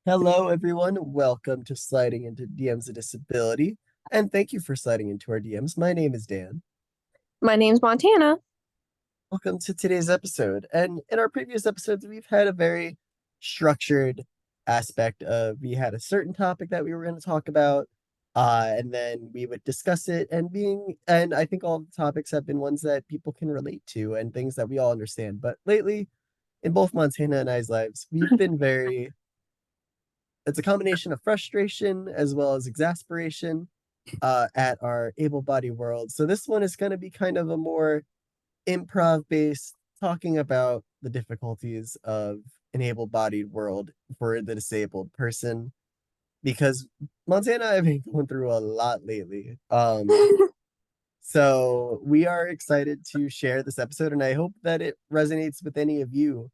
Hello, everyone. Welcome to Sliding into DMs of Disability. And thank you for sliding into our DMs. My name is Dan. My name's Montana. Welcome to today's episode. And in our previous episodes, we've had a very structured aspect of we had a certain topic that we were going to talk about, and then we would discuss it and I think all the topics have been ones that people can relate to and things that we all understand. But lately, in both Montana and I's lives, we've been very it's a combination of frustration as well as exasperation at our able-bodied world. So this one is going to be kind of a more improv based, talking about the difficulties of an able-bodied world for the disabled person. Because Montana, I've been going through a lot lately. So we are excited to share this episode, and I hope that it resonates with any of you.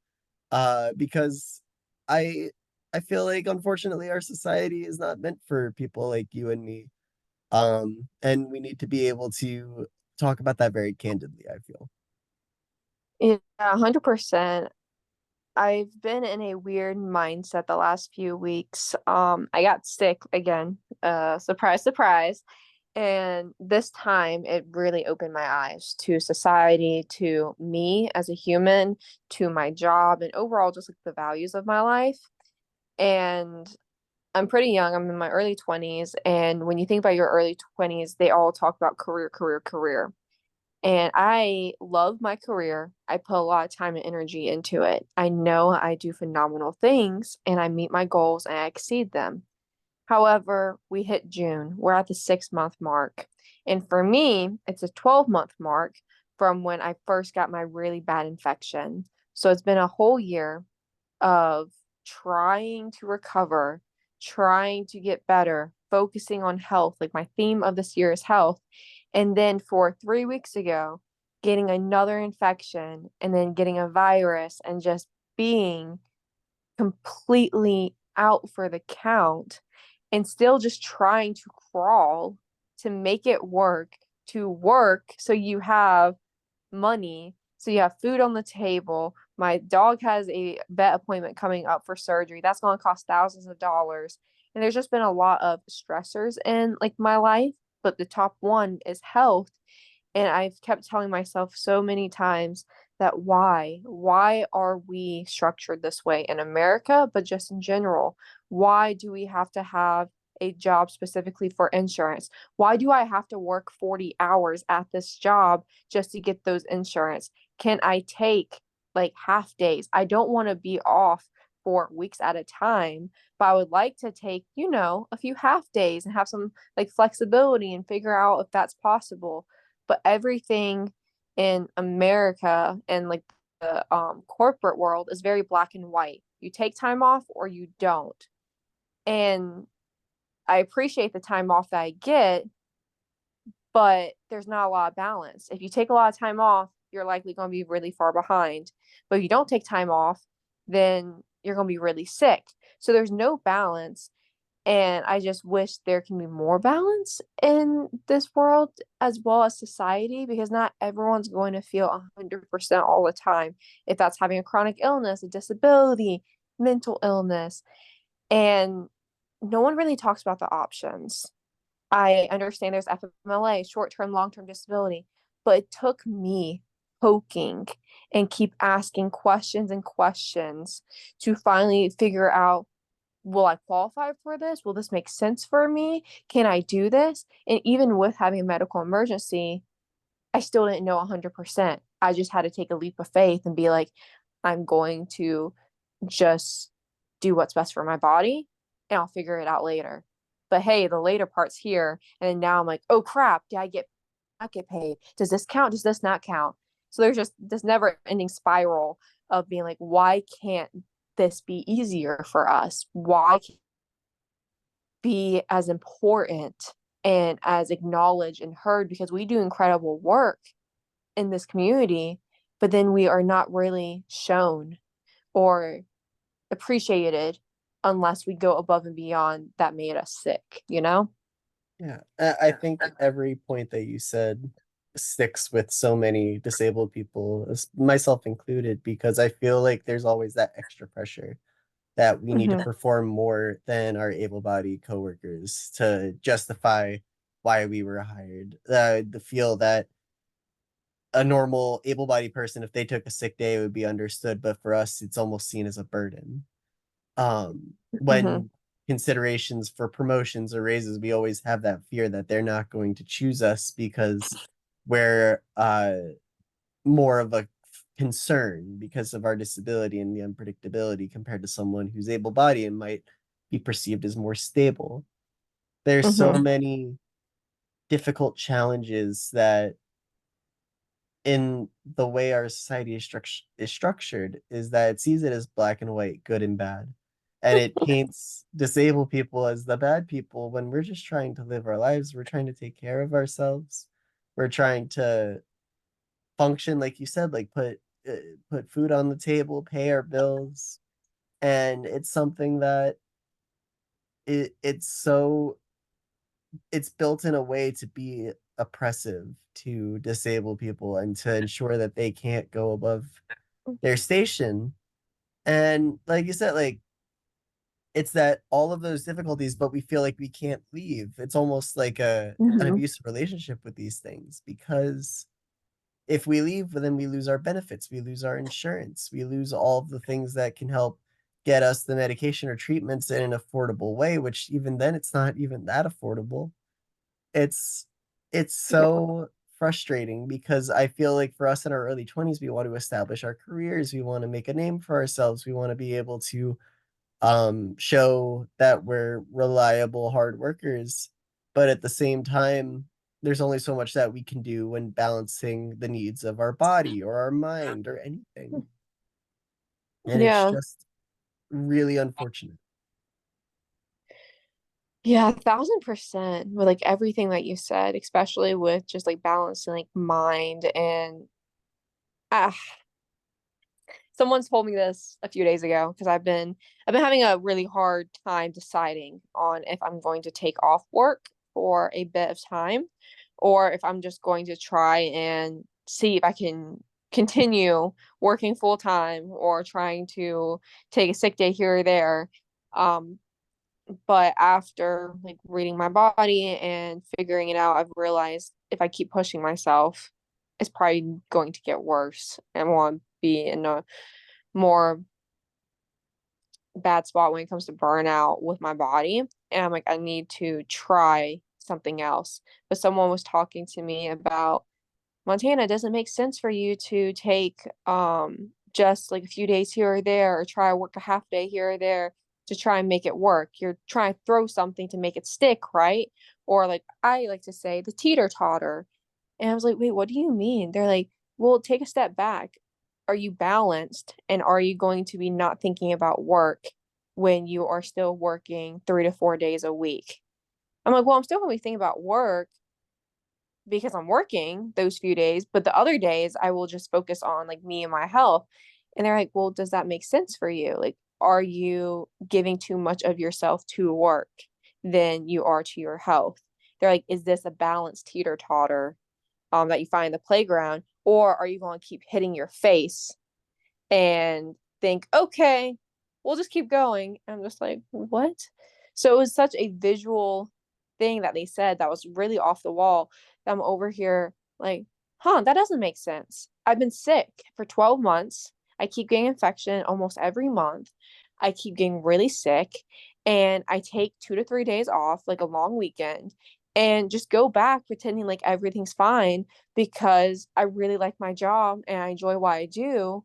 Because I I feel like unfortunately our society is not meant for people like you and me. And we need to be able to talk about that very candidly, I feel. Yeah, 100%. I've been in a weird mindset the last few weeks. I got sick again. Surprise, surprise. And this time it really opened my eyes to society, to me as a human, to my job, and overall just like the values of my life. And I'm pretty young. I'm in my early 20s. And when you think about your early 20s, they all talk about career, career, career. And I love my career. I put a lot of time and energy into it. I know I do phenomenal things and I meet my goals and I exceed them. However, we hit June. We're at the 6 month mark. And for me, it's a 12-month mark from when I first got my really bad infection. So it's been a whole year of trying to recover, trying to get better, focusing on health. Like my theme of this year is health. And then for 3 weeks ago, getting another infection and then getting a virus and just being completely out for the count and still just trying to crawl to make it work, to work so you have money, so you have food on the table. My dog has a vet appointment coming up for surgery. That's going to cost thousands of dollars. And there's just been a lot of stressors in like my life, but the top one is health. And I've kept telling myself so many times that why are we structured this way in America, but just in general? Why do we have to have a job specifically for insurance? Why do I have to work 40 hours at this job just to get those insurance? Can I take like half days? I don't want to be off for weeks at a time, but I would like to take, a few half days and have some like flexibility and figure out if that's possible. But everything in America and like the corporate world is very black and white. You take time off or you don't. And I appreciate the time off that I get, but there's not a lot of balance. If you take a lot of time off, you're likely going to be really far behind. But if you don't take time off, then you're going to be really sick. So there's no balance. And I just wish there can be more balance in this world as well as society because not everyone's going to feel 100% all the time. If that's having a chronic illness, a disability, mental illness, and no one really talks about the options. I understand there's FMLA, short-term, long-term disability, but it took me poking and keep asking questions and questions to finally figure out, will I qualify for this? Will this make sense for me? Can I do this? And even with having a medical emergency, I still didn't know 100%. I just had to take a leap of faith and be like, I'm going to just do what's best for my body and I'll figure it out later. But hey, the later part's here. And then now I'm like, oh crap, did I get not get paid? Does this count? Does this not count? So there's just this never ending spiral of being like, why can't this be easier for us? Why can't it be as important and as acknowledged and heard? Because we do incredible work in this community, but then we are not really shown or appreciated unless we go above and beyond that made us sick, you know? Yeah, I think every point that you said sticks with so many disabled people, myself included, because I feel like there's always that extra pressure. that we need to Hmm. perform more than our able-bodied coworkers to justify why we were hired. The feel that a normal able-bodied person, if they took a sick day, it would be understood, but for us, it's almost seen as a burden. Hmm. When considerations for promotions or raises, we always have that fear that they're not going to choose us because we're more of a concern because of our disability and the unpredictability compared to someone who's able-bodied and might be perceived as more stable. There's so Hmm. many difficult challenges that in the way our society is structured is that it sees it as black and white, good and bad. And it paints disabled people as the bad people when we're just trying to live our lives. We're trying to take care of ourselves. We're trying to function, like you said, like uh, put food on the table, pay our bills. And it's something that it's built in a way to be oppressive to disabled people and to ensure that they can't go above their station. And like you said, like it's that all of those difficulties, but we feel like we can't leave. It's almost like an Hmm. abusive relationship with these things because if we leave, then we lose our benefits, we lose our insurance, we lose all of the things that can help get us the medication or treatments in an affordable way, which even then it's not even that affordable. It's it's Yeah. so frustrating because I feel like for us in our early 20s, we want to establish our careers, we want to make a name for ourselves, we want to be able to show that we're reliable hard workers, but at the same time there's only so much that we can do when balancing the needs of our body or our mind or anything, and it's Yeah. just really unfortunate. Yeah, 1,000% with like everything that you said, especially with just like balance and like mind and ah, someone's told me this a few days ago because I've been having a really hard time deciding on if I'm going to take off work for a bit of time or if I'm just going to try and see if I can continue working full time or trying to take a sick day here or there. Um, but after like reading my body and figuring it out, I've realized if I keep pushing myself, it's probably going to get worse and I want to be in a more bad spot when it comes to burnout with my body. And I'm like, I need to try something else. But someone was talking to me about Montana, it doesn't make sense for you to take just like a few days here or there or try to work a half day here or there to try and make it work. You're trying to throw something to make it stick, right? Or like I like to say the teeter totter. And I was like, wait, what do you mean? They're like, well, take a step back. Are you balanced? And are you going to be not thinking about work when you are still working 3 to 4 days a week? I'm like, well, I'm still going to be thinking about work because I'm working those few days, but the other days I will just focus on like me and my health. And they're like, well, does that make sense for you? Like, are you giving too much of yourself to work than you are to your health? They're like, is this a balanced teeter totter that you find in the playground, or are you going to keep hitting your face and think, okay, we'll just keep going? And I'm just like, what? So it was such a visual thing that they said that was really off the wall that I'm over here like, huh, that doesn't make sense. I've been sick for 12 months. I keep getting infection almost every month. I keep getting really sick. And I take 2 to 3 days off, like a long weekend, and just go back pretending like everything's fine because I really like my job and I enjoy what I do,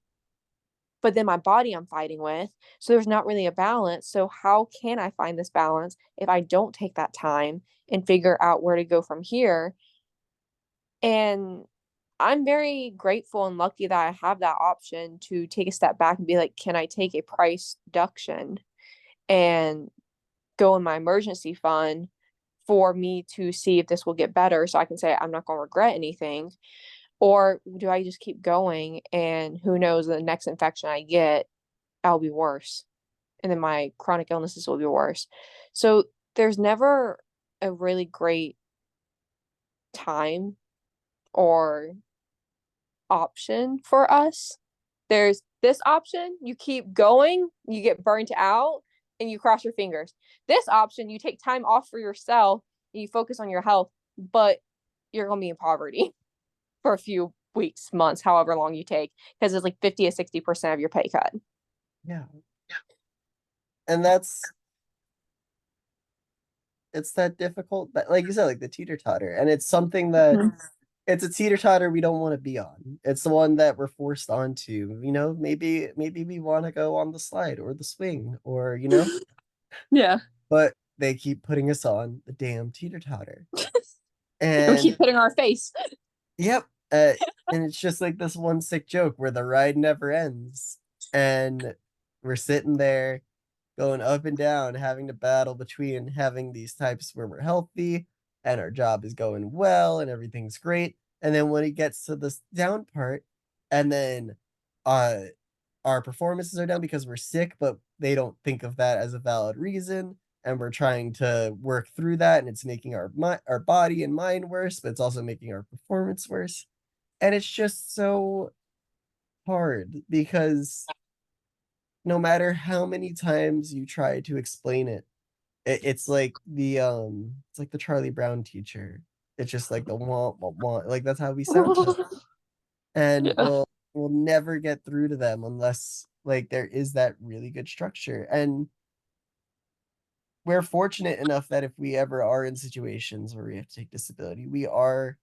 but then my body I'm fighting with. So there's not really a balance. So how can I find this balance if I don't take that time and figure out where to go from here? And I'm very grateful and lucky that I have that option to take a step back and be like, can I take a price deduction and go in my emergency fund for me to see if this will get better so I can say I'm not going to regret anything? Or do I just keep going and who knows, the next infection I get, I'll be worse. And then my chronic illnesses will be worse. So there's never a really great time or option for us. There's This option, you keep going, you get burnt out, and you cross your fingers. This option, you take time off for yourself and you focus on your health, but you're going to be in poverty for a few weeks, months, however long you take, because it's like 50 to 60% of your pay cut. Yeah. And that's it's that difficult, but like you said, like the teeter-totter. And it's something that Mhm. it's a teeter-totter we don't want to be on. It's the one that we're forced onto. Maybe we want to go on the slide or the swing or Yeah. but they keep putting us on the damn teeter-totter. And we keep And putting our face. yep, and it's just like this one sick joke where the ride never ends. And we're sitting there going up and down, having to battle between having these types where we're healthy and our job is going well and everything's great. And then when it gets to this down part, and then uh our performances are down because we're sick, but they don't think of that as a valid reason. And we're trying to work through that, and it's making our body and mind worse, but it's also making our performance worse. And it's just so hard because no matter how many times you try to explain it, it's like the Charlie Brown teacher. It's just like the want want want. Like that's how we sound to them. And Yeah. we'll never get through to them unless like there is that really good structure. And we're fortunate enough that if we ever are in situations where we have to take disability, we are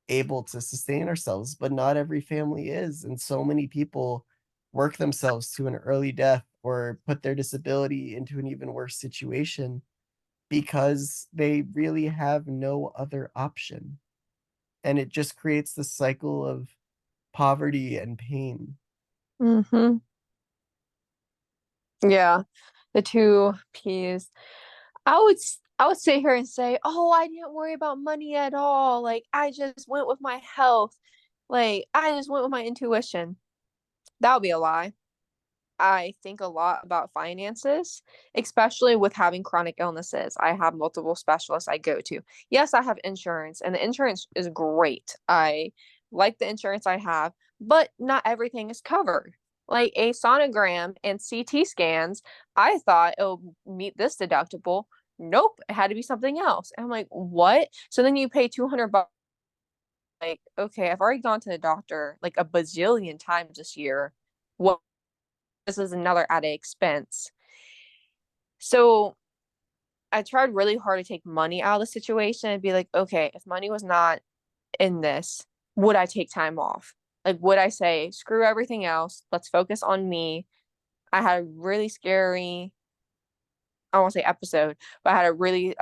able to sustain ourselves, but not every family is. And so many people work themselves to an early death or put their disability into an even worse situation because they really have no other option. And it just creates this cycle of poverty and pain. Mm-hmm. Yeah. The two P's. I would sit here and say, "Oh, I didn't worry about money at all. Like I just went with my health. Like I just went with my intuition." That would be a lie. I think a lot about finances, especially with having chronic illnesses. I have multiple specialists I go to. Yes, I have insurance, and the insurance is great. I like the insurance I have, but not everything is covered. Like a sonogram and CT scans, I thought it'll meet this deductible. Nope, it had to be something else. And I'm like, what? So then you pay $200. Like, okay, I've already gone to the doctor like a bazillion times this year. What? This is another added expense. So I tried really hard to take money out of the situation and be like, okay, if money was not in this, would I take time off? Like, would I say, screw everything else? Let's focus on me. I had a really scary, I won't say episode, but I had a really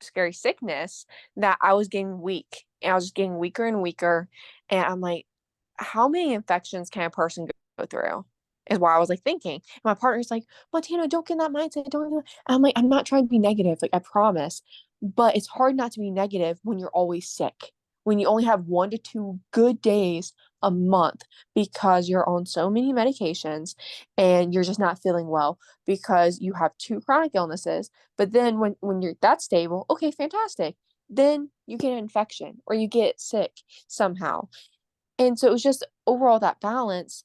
scary sickness that I was getting weak and I was just getting weaker and weaker. And I'm like, how many infections can a person go through? Is why I was like thinking. My partner's like, Montana, don't get in that mindset. Don't do it. And I'm like, I'm not trying to be negative. Like, I promise. But it's hard not to be negative when you're always sick, when you only have 1 to 2 good days a month because you're on so many medications and you're just not feeling well because you have two chronic illnesses. But then when you're that stable, okay, fantastic. Then you get an infection or you get sick somehow. And so it was just overall that balance.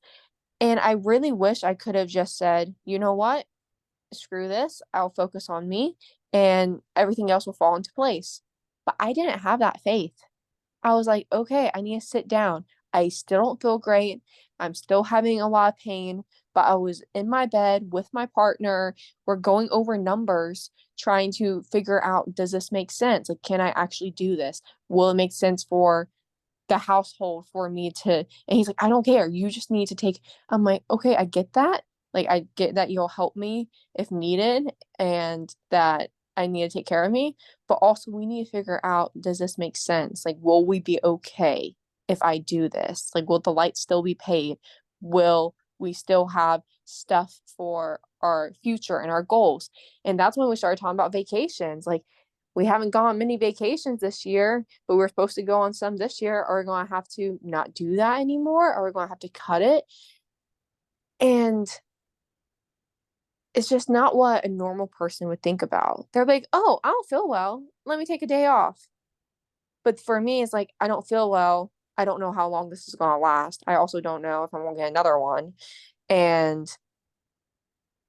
And I really wish I could have just said, you know what? Screw this. I'll focus on me and everything else will fall into place. But I didn't have that faith. I was like, okay, I need to sit down. I still don't feel great. I'm still having a lot of pain, but I was in my bed with my partner. We're going over numbers, trying to figure out, does this make sense? Like, can I actually do this? Will it make sense for the household for me to, and he's like, I don't care, you just need to take. I'm like, okay, I get that. Like, I get that you'll help me if needed and that I need to take care of me, but also we need to figure out, does this make sense? Like, will we be okay if I do this? Like, will the light still be paid? Will we still have stuff for our future and our goals? And that's when we started talking about vacations. Like, we haven't gone on many vacations this year, but we're supposed to go on some this year. Are we going to have to not do that anymore? Are we going to have to cut it? And it's just not what a normal person would think about. They're like, oh, I don't feel well. Let me take a day off. But for me, it's like, I don't feel well. I don't know how long this is gonna last. I also don't know if I'm gonna get another one. And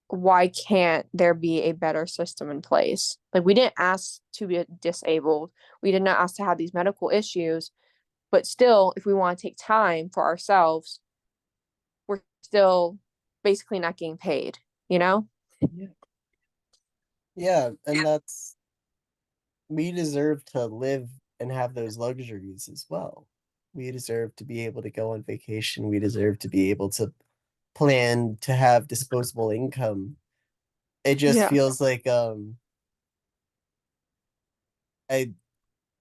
why can't there be a better system in place? Like, we didn't ask to be disabled. We did not ask to have these medical issues, but still, if we want to take time for ourselves, we're still basically not getting paid, you know? Yeah. Yeah, and that's we deserve to live and have those luxuries as well. We deserve to be able to go on vacation. We deserve to be able to plan to have disposable income. It just Yeah. feels like I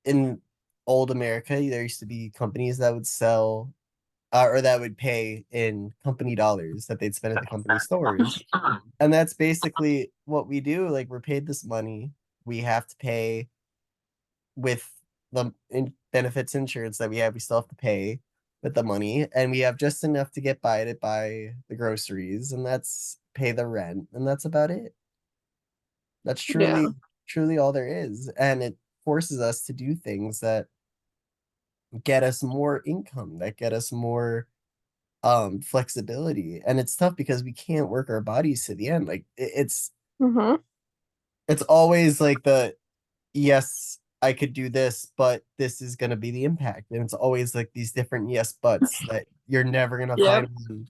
in old America there used to be companies that would sell or that would pay in company dollars that they'd spend at the company stores. And that's basically what we do. Like we're paid this money. We have to pay with the benefits insurance that we have, we still have to pay with the money, and we have just enough to get by to buy the groceries, and that's pay the rent, and that's about it. That's Yeah. truly all there is, and it forces us to do things that get us more income, that get us more flexibility, and it's tough because we can't work our bodies to the end. Like Mm-hmm. it's always like the yes, I could do this, but this is going to be the impact. And it's always like these different yes buts that you're never going to Yep. find one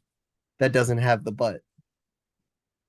that doesn't have the but.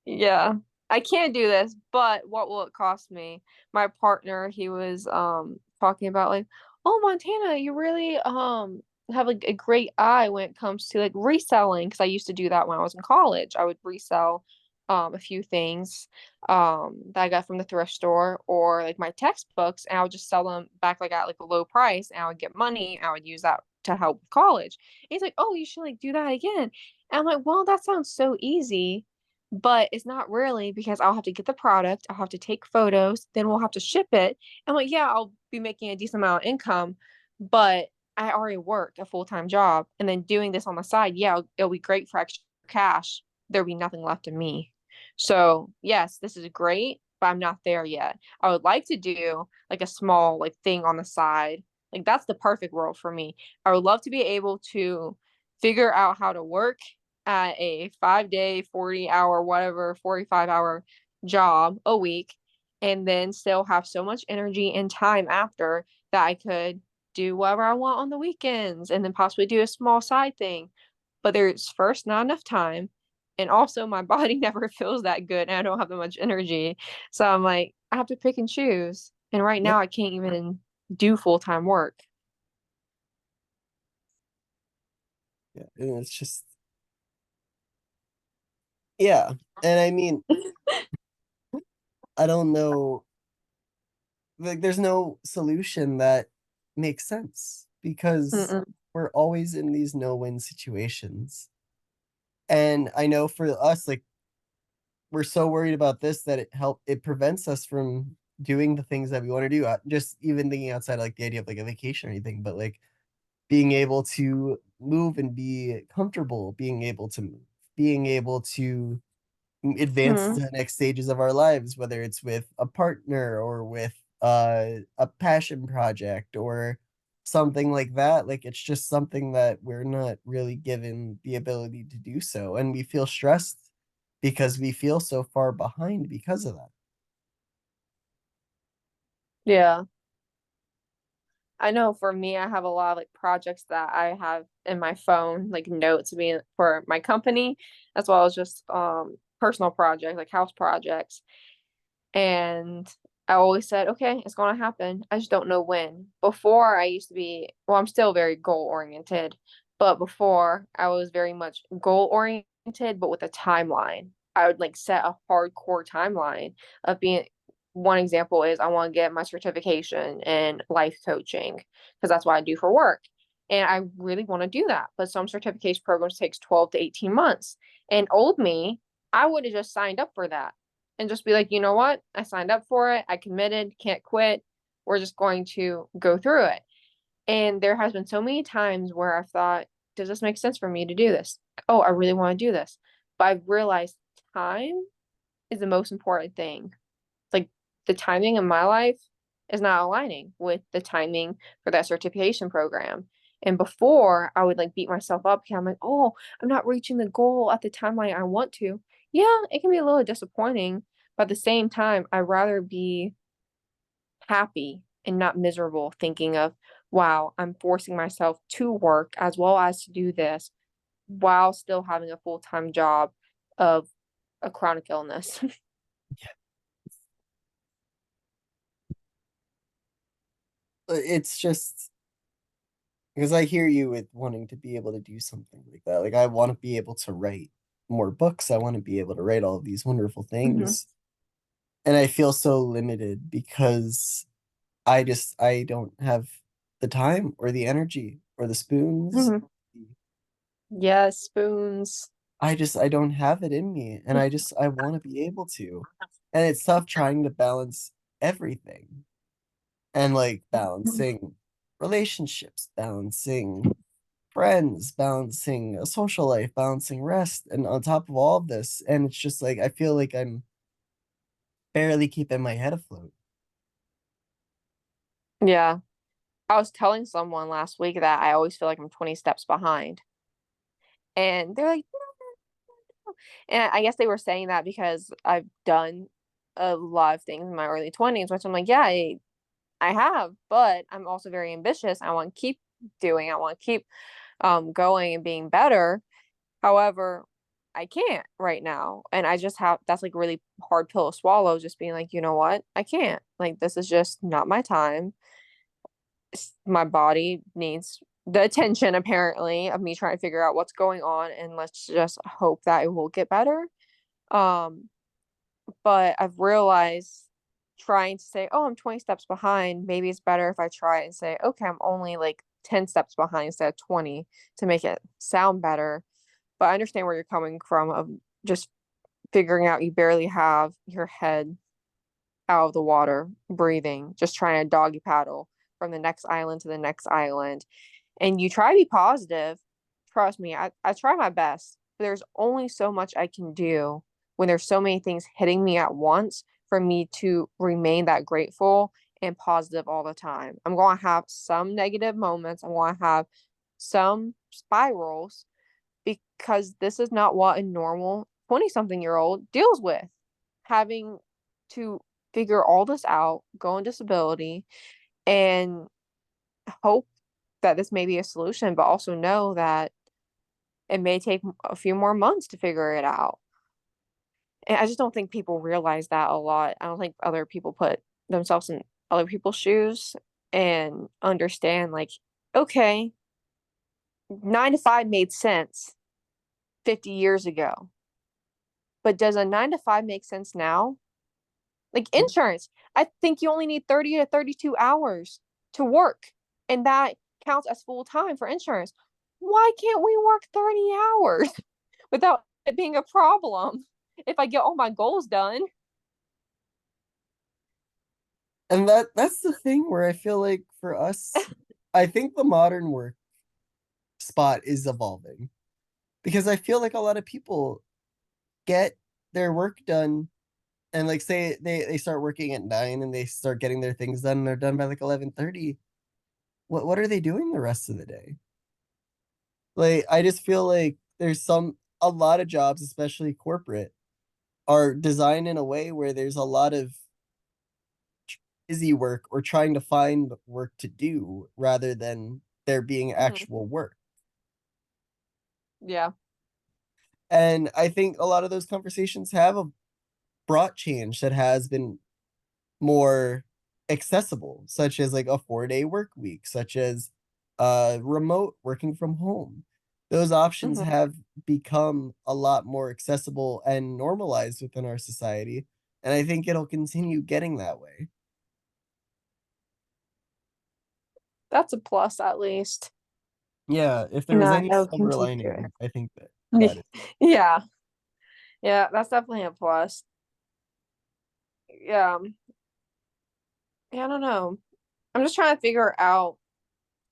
Yeah. I can't do this, but what will it cost me? My partner, he was talking about like, "Oh, Montana, you really have like a great eye when it comes to like reselling." Because I used to do that when I was in college. I would resell a few things that I got from the thrift store or like my textbooks, and I would just sell them back like at like a low price, and I would get money, and I would use that to help with college. And he's like, "Oh, you should like do that again." And I'm like, "Well, that sounds so easy." But it's not really because I'll have to get the product, I'll have to take photos, then we'll have to ship it. I'm like, yeah, I'll be making a decent amount of income, but I already work a full-time job. And then doing this on the side, yeah, it'll be great for extra cash. There'll be nothing left in me. So, yes, this is great, but I'm not there yet. I would like to do like a small like thing on the side. Like that's the perfect world for me. I would love to be able to figure out how to work at a 5 day, 40 hour, whatever, 45 hour job a week, and then still have so much energy and time after that I could do whatever I want on the weekends and then possibly do a small side thing. But there's first not enough time. And also, my body never feels that good and I don't have that much energy. So I'm like, I have to pick and choose. And right Yeah, now, I can't even do full-time work. yeah. And it's just yeah. And I mean, I don't know, like there's no solution that makes sense because Mm-mm. we're always in these no-win situations. And I know for us, like we're so worried about this that it prevents us from doing the things that we want to do. Just even thinking outside like the idea of like a vacation or anything, but like being able to move and be comfortable, being able to advance to Mm. the next stages of our lives, whether it's with a partner or with a passion project or something like that. Like it's just something that we're not really given the ability to do so. And we feel stressed because we feel so far behind because of that. Yeah. I know for me, I have a lot of like projects that I have in my phone, like notes being for my company, as well as just personal projects, like house projects. And I always said, okay, it's gonna happen. I just don't know when. Before I used to be, well, I'm still very goal oriented, but before I was very much goal oriented, but with a timeline. I would like set a hardcore timeline of being, one example is I want to get my certification in life coaching because that's what I do for work. And I really want to do that. But some certification programs takes 12 to 18 months. And old me, I would have just signed up for that and just be like, you know what? I signed up for it. I committed, can't quit. We're just going to go through it. And there has been so many times where I've thought, does this make sense for me to do this? Oh, I really want to do this. But I've realized time is the most important thing. It's like the timing in my life is not aligning with the timing for that certification program. And before I would like beat myself up because I'm like, oh, I'm not reaching the goal at the timeline I want to. Yeah, it can be a little disappointing, but at the same time, I'd rather be happy and not miserable thinking of, wow, I'm forcing myself to work as well as to do this while still having a full-time job of a chronic illness. It's just because I hear you with wanting to be able to do something like that. Like I want to be able to write more books. I want to be able to write all of these wonderful Mhm. things. And I feel so limited because I don't have the time or the energy or the spoons. Mhm. Yes, spoons. I don't have it in me and I want to be able to. And it's tough trying to balance everything and like balancing relationships, balancing friends, balancing a social life, balancing rest, and on top of all of this, and it's just like I feel like I'm barely keeping my head afloat. Yeah. I was telling someone last week that I always feel like I'm 20 steps behind. And they're like, no. And I guess they were saying that because I've done a lot of things in my early 20s, which I'm like, yeah, I have, but I'm also very ambitious. I want to keep doing, I want to keep going and being better. However, I can't right now. And I just have that's like a really hard pill to swallow, just being like, you know what? I can't. Like this is just not my time. My body needs the attention apparently of me trying to figure out what's going on and let's just hope that it will get better. Um, but I've realized trying to say, oh, I'm 20 steps behind, maybe it's better if I try and say, okay, I'm only like 10 steps behind instead of 20 to make it sound better. But I understand where you're coming from of just figuring out you barely have your head out of the water, breathing, just trying to doggy paddle from the next island to the next island. And you try to be positive. Trust me, I try my best, but there's only so much I can do when there's so many things hitting me at once for me to remain that grateful and positive all the time. I'm going to have some negative moments. I'm going to have some spirals because this is not what a normal 20 something year old deals with. Having to figure all this out, go on disability, and hope that this may be a solution, but also know that it may take a few more months to figure it out. And I just don't think people realize that a lot. I don't think other people put themselves in other people's shoes and understand, like, okay, 9 to 5 made sense 50 years ago, but does a 9 to 5 make sense now? Like insurance, I think you only need 30 to 32 hours to work, and that counts as full time for insurance. Why can't we work 30 hours without it being a problem if I get all my goals done? And that's the thing where I feel like for us, I think the modern work spot is evolving because I feel like a lot of people get their work done and like say they start working at 9 and they start getting their things done and they're done by like 11:30. What are they doing the rest of the day? Like I just feel like there's a lot of jobs, especially corporate, are designed in a way where there's a lot of busy work or trying to find work to do rather than there being Mhm. actual work. Yeah. And I think a lot of those conversations brought change that has been more accessible, such as like a 4-day work week, such as remote working from home. Those options Mhm. have become a lot more accessible and normalized within our society. And I think it'll continue getting that way. That's a plus at least. Yeah, if there And was that any it'll silver continue lining, doing I think that it. that is. Yeah. Yeah, that's definitely a plus. Yeah. Yeah, I don't know. I'm just trying to figure out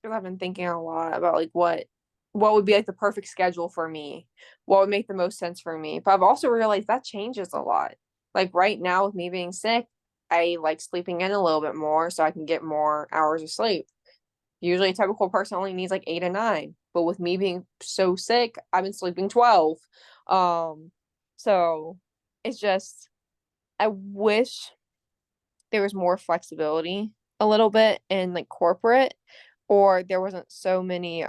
because I've been thinking a lot about like what would be like the perfect schedule for me, what would make the most sense for me. But I've also realized that changes a lot. Like right now with me being sick, I like sleeping in a little bit more so I can get more hours of sleep. Usually a typical person only needs like 8 or 9. But with me being so sick, I've been sleeping 12. Um, so it's just I wish there was more flexibility a little bit in like corporate, or there wasn't so many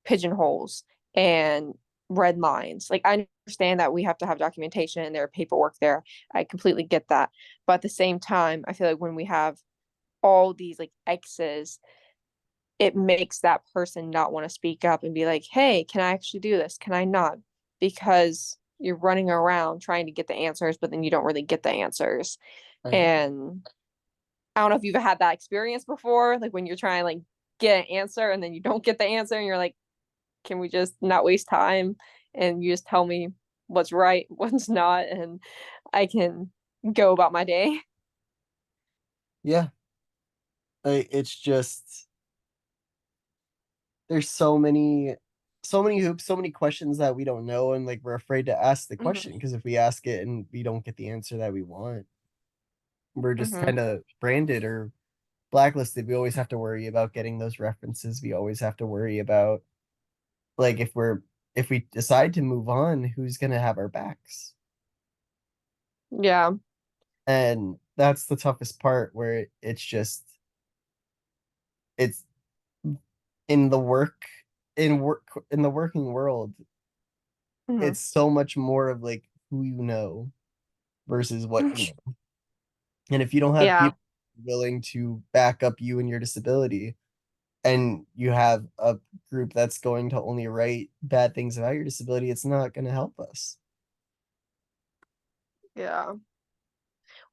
pigeonholes and red lines. Like I understand that we have to have documentation and there are paperwork there. I completely get that. But at the same time, I feel like when we have all these like X's, it makes that person not want to speak up and be like, hey, can I actually do this? Can I not? Because you're running around trying to get the answers, but then you don't really get the answers. I And I don't know if you've had that experience before, like when you're trying to like get an answer and then you don't get the answer and you're like, can we just not waste time and you just tell me what's right, what's not, and I can go about my day. yeah, it's just there's so many hoops, so many questions that we don't know, and like we're afraid to ask the question Hmm. because if we ask it and we don't get the answer that we want, we're just Hmm. kind of branded or blacklisted. We always have to worry about getting those references. We always have to worry about like if we decide to move on, who's gonna have our backs? Yeah. And that's the toughest part where it's in the work in the working world, Hmm. it's so much more of like who you know versus what you know. And if you don't have Yeah. people willing to back up you and your disability, and you have a group that's going to only write bad things about your disability, it's not going to help us. Yeah.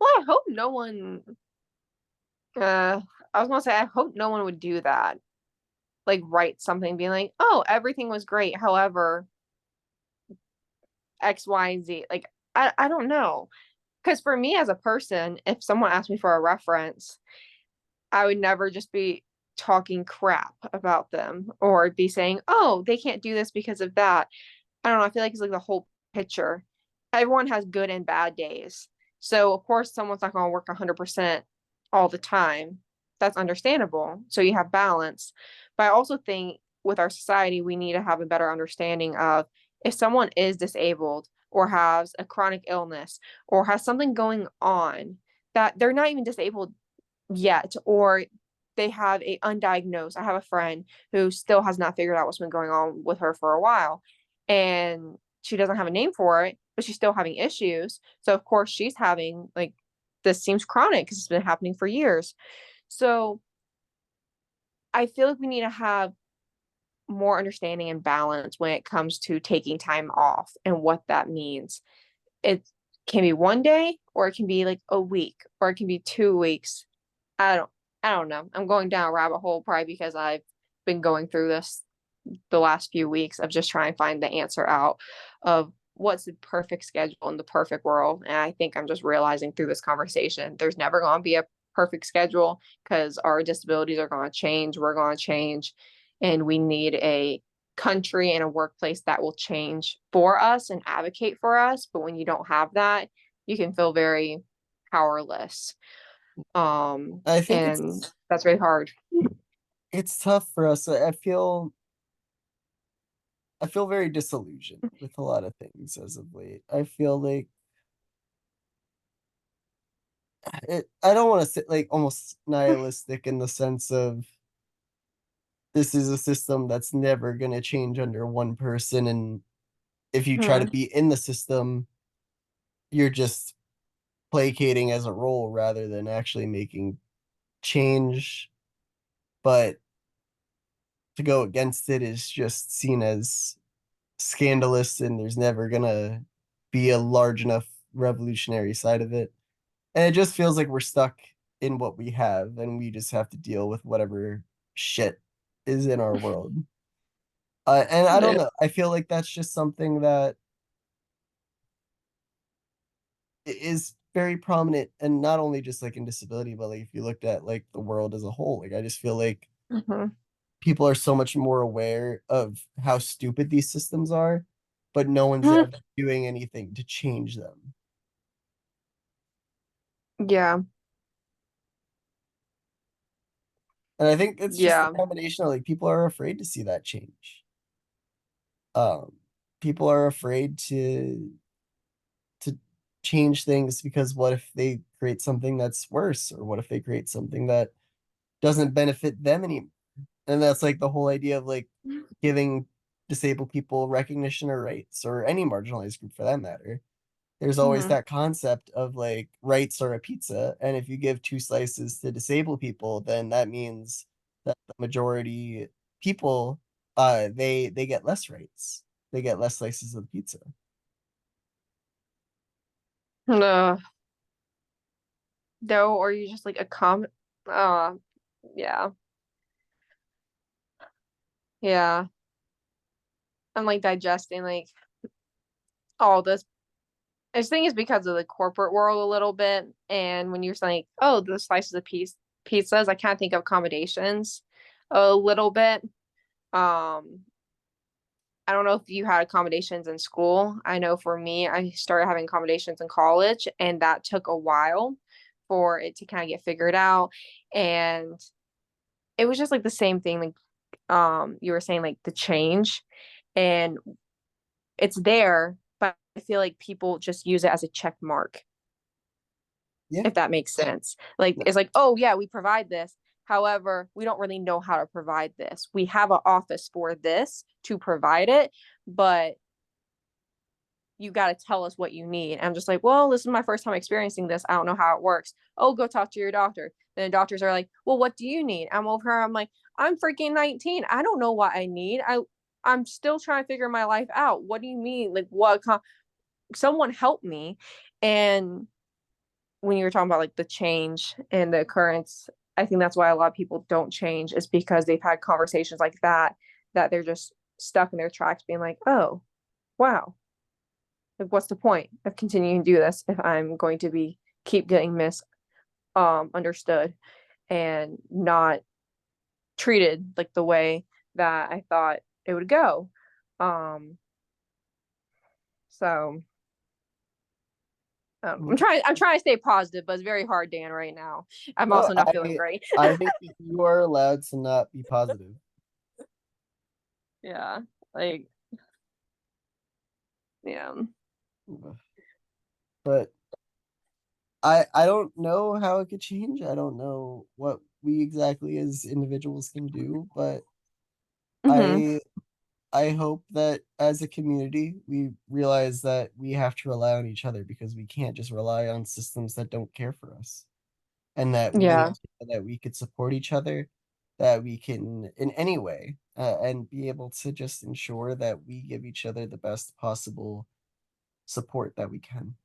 Well, I hope no one I was gonna say I hope no one would do that. Like write something being like, oh, everything was great. However, X, Y, and Z. Like I don't know. Because for me as a person, if someone asked me for a reference, I would never just be talking crap about them or be saying, oh, they can't do this because of that. I don't know. I feel like it's like the whole picture. Everyone has good and bad days. So, of course, someone's not going to work 100% all the time. That's understandable. So, you have balance. But I also think with our society, we need to have a better understanding of if someone is disabled or has a chronic illness or has something going on that they're not even disabled yet, or they have a undiagnosed. I have a friend who still has not figured out what's been going on with her for a while, and she doesn't have a name for it, but she's still having issues. So of course she's having like this seems chronic because it's been happening for years. So I feel like we need to have more understanding and balance when it comes to taking time off and what that means. It can be one day or it can be like a week or it can be 2 weeks. I don't I don't know. I'm going down a rabbit hole probably because I've been going through this the last few weeks of just trying to find the answer out of what's the perfect schedule in the perfect world. And I think I'm just realizing through this conversation, there's never going to be a perfect schedule because our disabilities are going to change. We're going to change. And we need a country and a workplace that will change for us and advocate for us. But when you don't have that, you can feel very powerless. I think And that's really hard. it's tough for us. I feel very disillusioned with a lot of things as of late. I feel like I don't want to say like almost nihilistic in the sense of this is a system that's never going to change under one person, and if you try to Hmm. be in the system, you're just placating as a role rather than actually making change. But to go against it is just seen as scandalous, and there's never gonna be a large enough revolutionary side of it. And it just feels like we're stuck in what we have, and we just have to deal with whatever shit is in our world. And I don't Yeah. know. I feel like that's just something that is very prominent, and not only just like in disability, but like if you looked at like the world as a whole, like I just feel like Hmm. people are so much more aware of how stupid these systems are, but no one's ever doing anything to change them. Yeah. And I think it's just the Yeah. combination of like people are afraid to see that change. Um, People are afraid to change things because what if they create something that's worse, or what if they create something that doesn't benefit them anymore? And that's like the whole idea of like giving disabled people recognition or rights, or any marginalized group for that matter. There's always Hmm. that concept of like rights are a pizza, and if you give two slices to disabled people, then that means that the majority people they get less rights. They get less slices of the pizza. No, no, or you just like a uh yeah. Yeah. I'm like digesting like all this. I just think it's because of the corporate world a little bit. And when you're saying, oh, the slices of pizzas, I kind of think of accommodations a little bit. Um, I don't know if you had accommodations in school. I know for me, I started having accommodations in college, and that took a while for it to kind of get figured out. And it was just like the same thing, like you were saying, like the change. And it's there, but I feel like people just use it as a check mark, Yeah. if that makes sense. Like it's like, oh yeah, we provide this. However, we don't really know how to provide this. We have an office for this to provide it, but you got to tell us what you need. And I'm just like, well, this is my first time experiencing this. I don't know how it works. Oh, go talk to your doctor. Then the doctors are like, well, what do you need? I'm over here. I'm like, I'm freaking 19. I don't know what I need. I'm still trying to figure my life out. What do you mean? Like, someone help me. And when you were talking about like the change and the occurrence, I think that's why a lot of people don't change, is because they've had conversations like that they're just stuck in their tracks being like, oh, wow, like what's the point of continuing to do this if I'm going to be keep getting understood and not treated like the way that I thought it would go. Um, so I'm trying to stay positive, but it's very hard, Dan, right now. I'm No, also not feeling great. I think that you are allowed to not be positive. Yeah. Like, yeah. But I don't know how it could change. I don't know what we exactly as individuals can do, but Hmm. I I hope that as a community we realize that we have to rely on each other, because we can't just rely on systems that don't care for us. And that we need Yeah. to know that we could support each other, that we can in any way, and be able to just ensure that we give each other the best possible support that we can.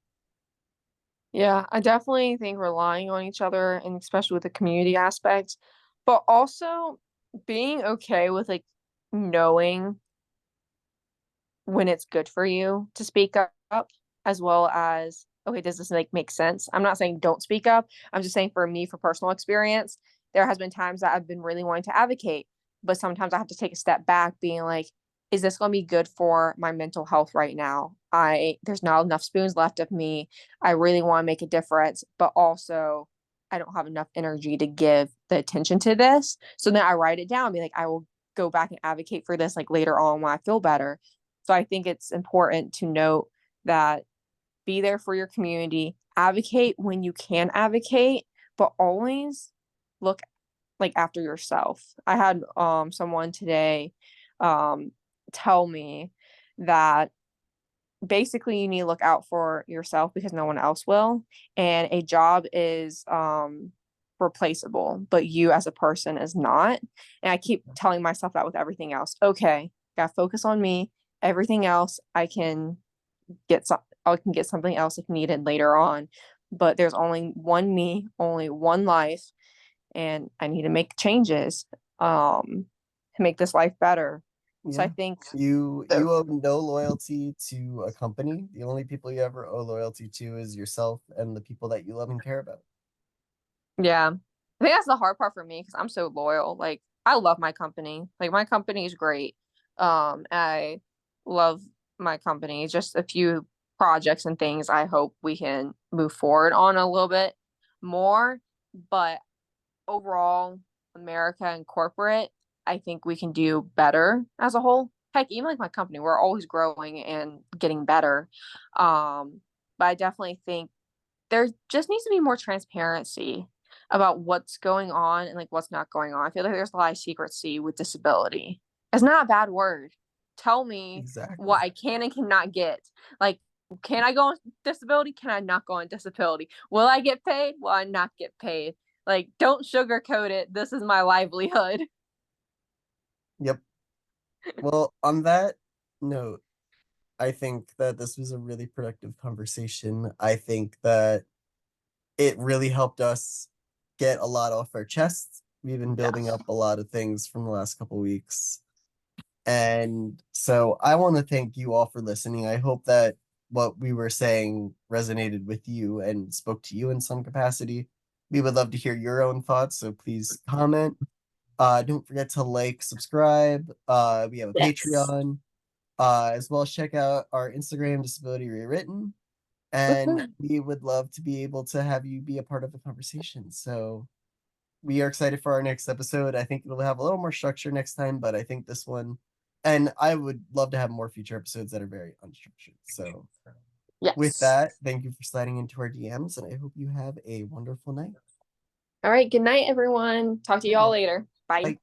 Yeah. I definitely think relying on each other, and especially with the community aspect, but also being okay with like knowing when it's good for you to speak up, as well as, okay, does this like make sense? I'm not saying don't speak up. I'm just saying, for me, for personal experience, there has been times that I've been really wanting to advocate, but sometimes I have to take a step back being like, is this going to be good for my mental health right now? There's not enough spoons left of me. I really want to make a difference, but also I don't have enough energy to give the attention to this. So then I write it down and be like, I will go back and advocate for this like later on when I feel better. So I think it's important to note that, be there for your community, advocate when you can advocate, but always look like after yourself. I had someone today um tell me that basically you need to look out for yourself because no one else will, and a job is replaceable, but you as a person is not. And I keep telling myself that with everything else. Okay, gotta focus on me. Everything else I can get something else if needed later on, but there's only one me, only one life, and I need to make changes to make this life better. So I Yeah. think You owe no loyalty to a company. The only people you ever owe loyalty to is yourself and the people that you love and care about. yeah. I think that's the hard part for me because I'm so loyal. Like, I love my company. Like, my company is great. I love my company. Just a few projects and things I hope we can move forward on a little bit more. But overall, America and corporate, I think we can do better as a whole. Heck, even like my company, we're always growing and getting better. But I definitely think there just needs to be more transparency about what's going on and like what's not going on. I feel like there's a lot of secrecy with disability. It's not a bad word. Tell me what Exactly. I can and cannot get. Like, can I go on disability? Can I not go on disability? Will I get paid? Will I not get paid? Like, don't sugarcoat it. This is my livelihood. Yep. Well, on that note, I think that this was a really productive conversation. I think that it really helped us get a lot off our chests. We've been building Yes. up a lot of things from the last couple weeks. And so I want to thank you all for listening. I hope that what we were saying resonated with you and spoke to you in some capacity. We would love to hear your own thoughts, so please comment. Don't forget to like, subscribe. We have a Yes. Patreon, as well as check out our Instagram, Disability Rewritten. And Mhm. we would love to be able to have you be a part of the conversation. So we are excited for our next episode. I think it'll have a little more structure next time, but I think this one, and I would love to have more future episodes that are very unstructured. So with Yes. that, thank you for sliding into our DMs, and I hope you have a wonderful night. All right. Good night, everyone. Talk to Good you all night. later. Bye. Bye.